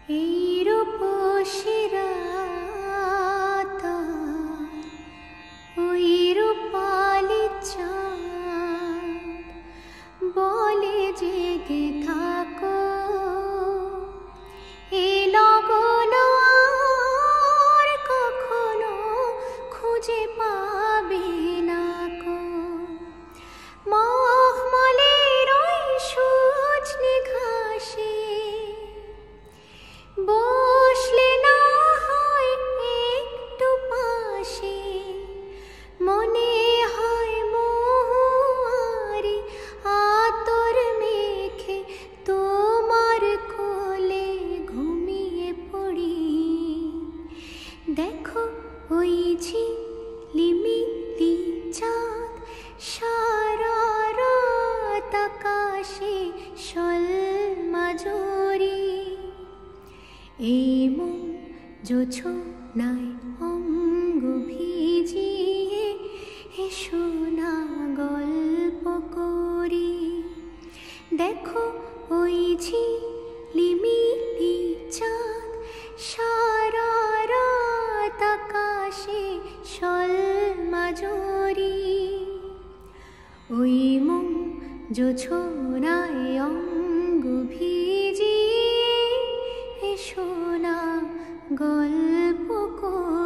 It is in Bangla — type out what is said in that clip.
এই রূপসী রাত, ওই রূপালি চাঁদ বলে জেগে থাকো, এ লগন আর কখনো খুঁজে পাবে না কো। মখমলের ওই সজনে ঘাসে বসলে না হয় একটু পাশে, মনে হয় মহুয়ারি আতর মেখে তোমার কোলে ঘুমিয়ে পড়ি। দেখো ওই ঝিলিমিলি চাঁদ সারা রাত আকাশে শোলমাজুরি। এই মন জোছনায় অঙ্গ ভিজিয়ে এসো না গল্প করি। দেখো ওই ঝিলিমিলি চাঁদ সারা রাত আকাশে শোলমাজুরি। ওই মন জোছনায় অঙ্গ ভিজিয়ে এসো না গল্প করি।